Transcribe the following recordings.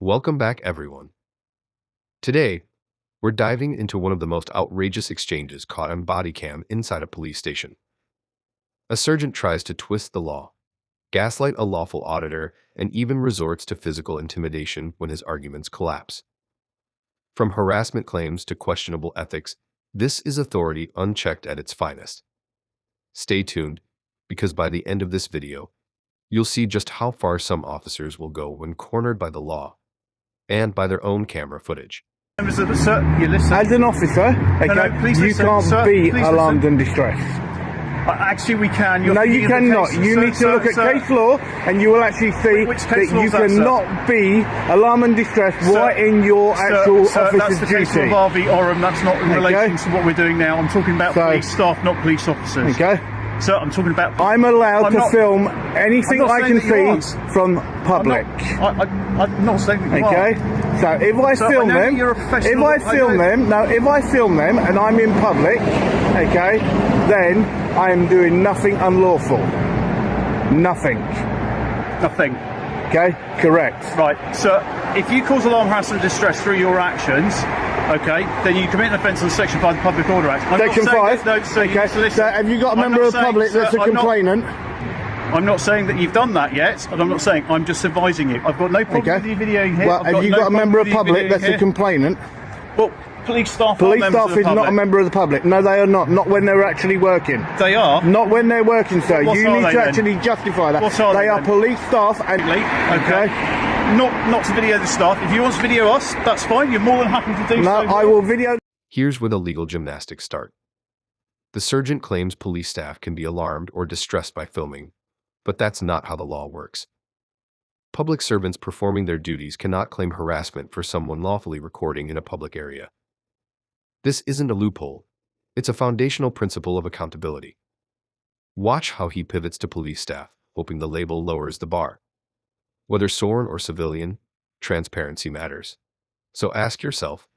Welcome back, everyone. Today, we're diving into one of the most outrageous exchanges caught on bodycam inside a police station. A sergeant tries to twist the law, gaslight a lawful auditor, and even resorts to physical intimidation when his arguments collapse. From harassment claims to questionable ethics, this is authority unchecked at its finest. Stay tuned, because by the end of this video, you'll see just how far some officers will go when cornered by the law and by their own camera footage. Members of the you listen. As an officer, please you listen. can't Sir, be please alarmed listen. and distressed. Actually, we can. No, you cannot. You need to look at case law, and you will actually see that you cannot be alarmed and distressed right in your actual officer's that's the duty. case of Harvey Oram. That's not in relation to what we're doing now. I'm talking about police staff, not police officers. Okay. So I'm talking about. I'm allowed to film anything I can see from public. I'm not saying that you Okay. So if I film them, if I film them and I'm in public, okay, then I am doing nothing unlawful. Nothing. Nothing. Okay. Correct. Right. So if you cause alarm, harassment, and distress through your actions, okay, then you commit an offence on Section 5 of the Public Order Act. Section 5? Okay. So have you got a member of the public that's a complainant? I'm not saying that you've done that yet, and I'm not saying, I'm just advising you. I've got no problem with you videoing here. Well, have you got a member of the public that's a complainant? Well, police staff Police staff is not a member of the public. No, they are not. Not when they're actually working. They are? Not when they're working, sir. You need to actually justify that. What are they are police staff and... Okay. Not to video the staff. If you want to video us, that's fine. You're more than happy to do so. No, I will video... Here's where the legal gymnastics start. The sergeant claims police staff can be alarmed or distressed by filming, but that's not how the law works. Public servants performing their duties cannot claim harassment for someone lawfully recording in a public area. This isn't a loophole. It's a foundational principle of accountability. Watch how he pivots to police staff, hoping the label lowers the bar. Whether sworn or civilian, transparency matters. So ask yourself,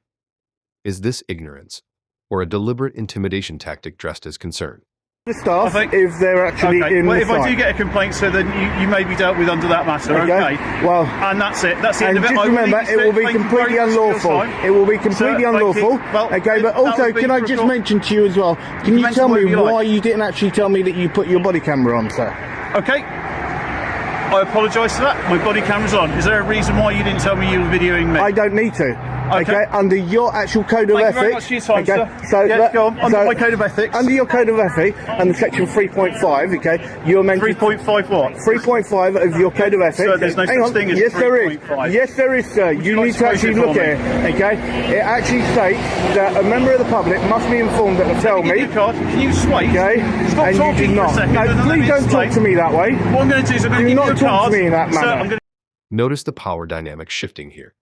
is this ignorance or a deliberate intimidation tactic dressed as concern? The staff, if they're actually in the if I do get a complaint, so then you may be dealt with under that matter, okay? Well, and that's it. That's the end of it. And just remember, it will be completely unlawful. It will be completely unlawful. Okay, but also, can I just mention to you as well, can you tell me why you didn't actually tell me that you put your body camera on, sir? Okay. I apologise for that. My body camera's on. Is there a reason why you didn't tell me you were videoing me? I don't need to. Okay, under your actual code of ethics. Thank you very much for your time, okay, sir. So yes, go on. Under my code of ethics. Under your code of ethics, under section 3.5, okay, you're meant 3.5 what? 3.5 of your code of ethics. Sir, there's no such thing as 3.5. Yes, there is. Yes, there is, sir. You need to actually look at it, okay? It actually states that a member of the public must be informed that the tell me. Can you sway? Okay, stop and talking you did not. for a second. No, please don't talk to me that way. What I'm going to do is I'm going to give you a card. Do not talk to me in that manner. Notice the power dynamic shifting here.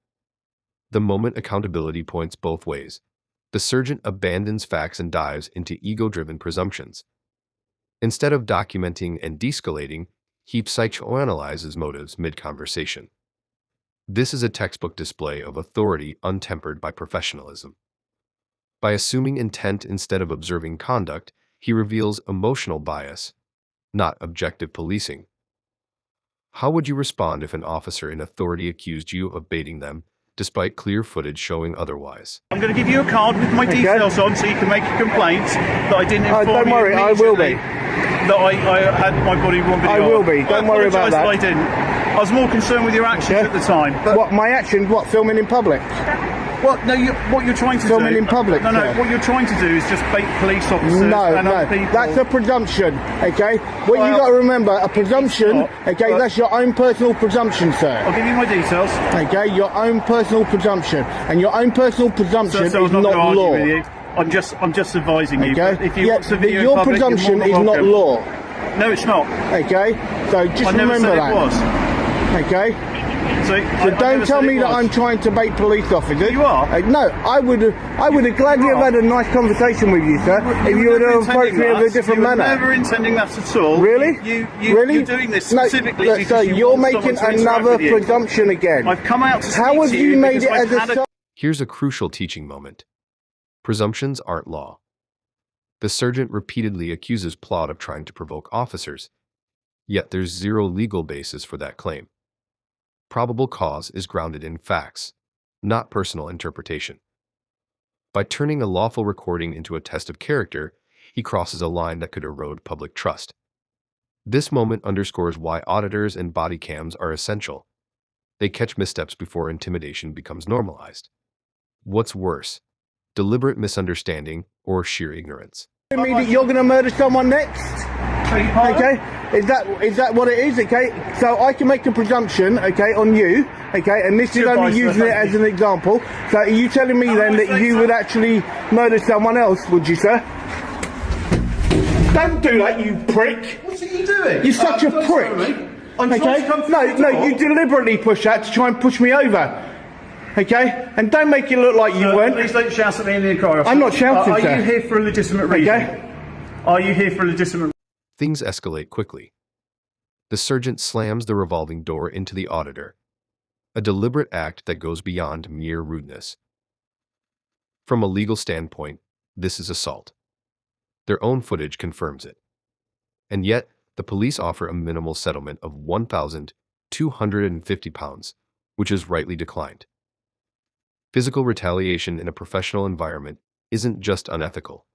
The moment accountability points both ways, the sergeant abandons facts and dives into ego-driven presumptions. Instead of documenting and de-escalating, he psychoanalyzes motives mid-conversation. This is a textbook display of authority untempered by professionalism. By assuming intent instead of observing conduct, he reveals emotional bias, not objective policing. How would you respond if an officer in authority accused you of baiting them, despite clear footage showing otherwise? I'm going to give you a card with my details on so you can make a complaint that I didn't inform you. Don't worry, I will be. That I had my body one video. I will be, don't worry about that. I didn't. I was more concerned with your actions at the time. What, my actions? What, filming in public? What? No, what you're trying to filming do... in public, No, what you're trying to do is just bait police officers and other people. That's a presumption, okay? What you got to remember, a presumption, okay, that's your own personal presumption, sir. I'll give you my details. Okay, your own personal presumption. And your own personal presumption is not law. I'm just advising you. Okay? If you want to video your public, presumption is not law. No, it's not. Okay? So just remember that. I never said it was. Okay? So don't tell me that I'm trying to bait police officers. You are? No, I would have gladly have had a nice conversation with you, sir, if you would have approached me in a different manner. You were never intending that at all. Really? Really? You're doing this specifically because sir, you're making another presumption again. I've come out to How have you made it as a... Here's a crucial teaching moment. Presumptions aren't law. The sergeant repeatedly accuses Plot of trying to provoke officers, yet there's zero legal basis for that claim. Probable cause is grounded in facts, not personal interpretation. By turning a lawful recording into a test of character, he crosses a line that could erode public trust. This moment underscores why auditors and body cams are essential. They catch missteps before intimidation becomes normalized. What's worse, deliberate misunderstanding or sheer ignorance? Mean that you're going to murder someone next? Okay, is that what it is? Okay, so I can make a presumption, okay, on you, okay, and this is only using it as an example. So are you telling me then that you would actually murder someone else, would you, sir? Don't do that, you prick! What are you doing? You're such a prick. Okay? No, you deliberately push that to try and push me over. Okay? And don't make it look like you weren't. Please don't shout at me in the inquiry. I'm not shouting, sir. Are you here for a legitimate reason? Okay? Are you here for a legitimate? Things escalate quickly. The sergeant slams the revolving door into the auditor, a deliberate act that goes beyond mere rudeness. From a legal standpoint, this is assault. Their own footage confirms it. And yet, the police offer a minimal settlement of £1,250, which is rightly declined. Physical retaliation in a professional environment isn't just unethical,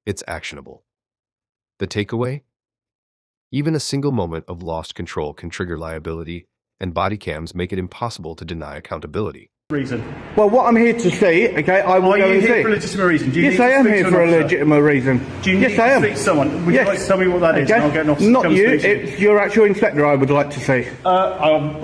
it's actionable. The takeaway? Even a single moment of lost control can trigger liability, and body cams make it impossible to deny accountability. Reason. Well, what I'm here to see, okay, I will go and see. Are you here for a legitimate reason? Yes, I am here for a legitimate reason. Do you need to speak to someone? Would you like to tell me what that is? And I'll get an officer to come you, speak to you. it's your actual inspector I would like to see.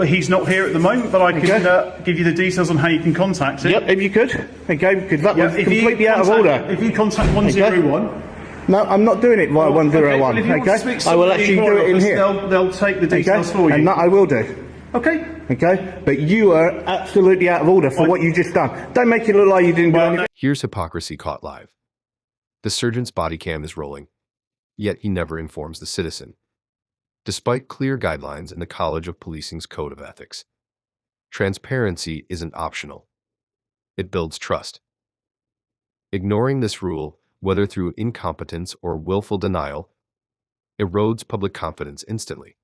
He's not here at the moment, but I can give you the details on how you can contact him. Yep, if you could. Okay, because that was completely out of order. If you contact 101... No, I'm not doing it via 101, okay? I will actually do it in here. They'll take the details for you. And that I will do. Okay. Okay? But you are absolutely out of order for what you just done. Don't make it look like you didn't do anything. Here's hypocrisy caught live. The sergeant's body cam is rolling, yet he never informs the citizen. Despite clear guidelines in the College of Policing's Code of Ethics, transparency isn't optional. It builds trust. Ignoring this rule, whether through incompetence or willful denial, erodes public confidence instantly.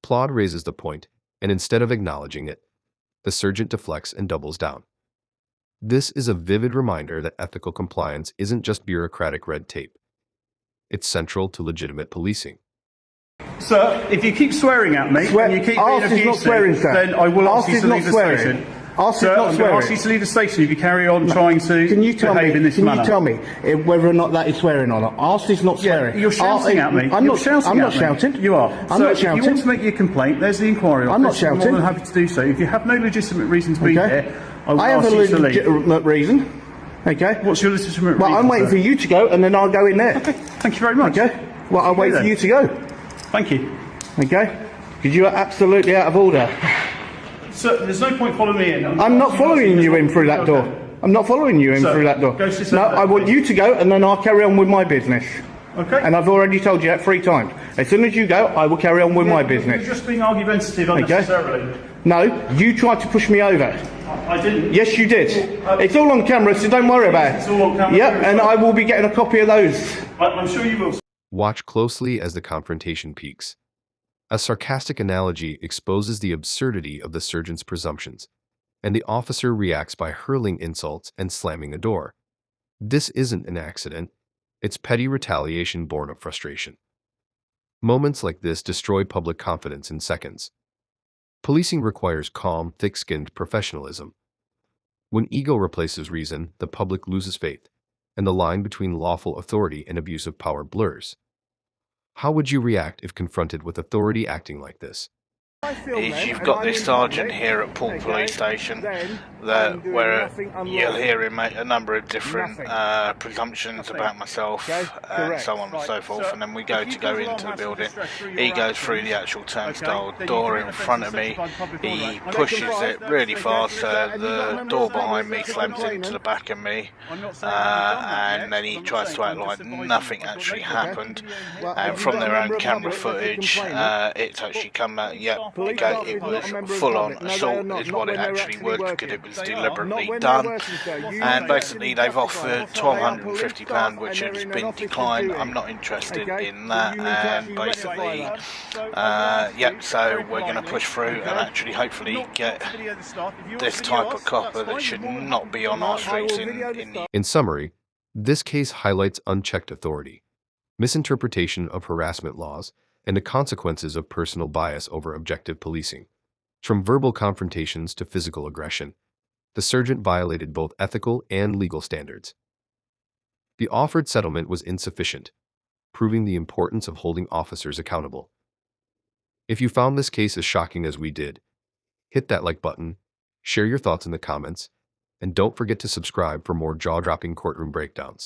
Plaud raises the point, and instead of acknowledging it, the sergeant deflects and doubles down. This is a vivid reminder that ethical compliance isn't just bureaucratic red tape. It's central to legitimate policing. Sir, if you keep swearing at me and you keep being abusive, then I will ask you to leave the station. Sir, I'm going to ask you to leave the station if you carry on trying to behave in this manner. Can you tell me whether or not that is swearing or not? Ask is not swearing. You're shouting at me. I'm not shouting. You are. I'm not shouting. If you want to make your complaint, there's the inquiry office. I'm not shouting. I'm more than happy to do so. If you have no legitimate reason to be here, I will ask you to leave. I have a legitimate reason. Okay. What's your legitimate reason? Well, I'm waiting for you to go, and then I'll go in there. Okay. Thank you very much. Okay. Well, I'll wait for you to go. Thank you. Okay. Because you are absolutely out of order. Sir, there's no point following me in. I'm not following you in through that door. I'm not following you in through that door. No, I want you to go, and then I'll carry on with my business. Okay. And I've already told you that 3 times. As soon as you go, I will carry on with my business. You're just being argumentative unnecessarily. No, you tried to push me over. I didn't. Yes, you did. It's all on camera, so don't worry about it. It's all on camera. Yep, and I will be getting a copy of those. I'm sure you will. Watch closely as the confrontation peaks. A sarcastic analogy exposes the absurdity of the sergeant's presumptions, and the officer reacts by hurling insults and slamming a door. This isn't an accident. It's petty retaliation born of frustration. Moments like this destroy public confidence in seconds. Policing requires calm, thick-skinned professionalism. When ego replaces reason, the public loses faith, and the line between lawful authority and abuse of power blurs. How would you react if confronted with authority acting like this? Is you've got this sergeant here at Poole Police Station where you'll hear him make a number of different presumptions about myself and so on and so forth, and then we go into the building. He goes through the actual turnstile door in front of me, he pushes it really fast, the door behind me slams into the back of me, and then he tries to act like nothing actually happened, and from their own camera footage it's actually come out, yep, Okay, it was full-on assault is what it actually was, because it was deliberately done. And basically they've offered £1,250, which has been declined. I'm not interested in that, and basically, yep, so we're going to push through and actually hopefully get this type of copper that should not be on our streets In summary, this case highlights unchecked authority, misinterpretation of harassment laws, and the consequences of personal bias over objective policing. From verbal confrontations to physical aggression, the sergeant violated both ethical and legal standards. The offered settlement was insufficient, proving the importance of holding officers accountable. If you found this case as shocking as we did, hit that like button, share your thoughts in the comments, and don't forget to subscribe for more jaw-dropping courtroom breakdowns.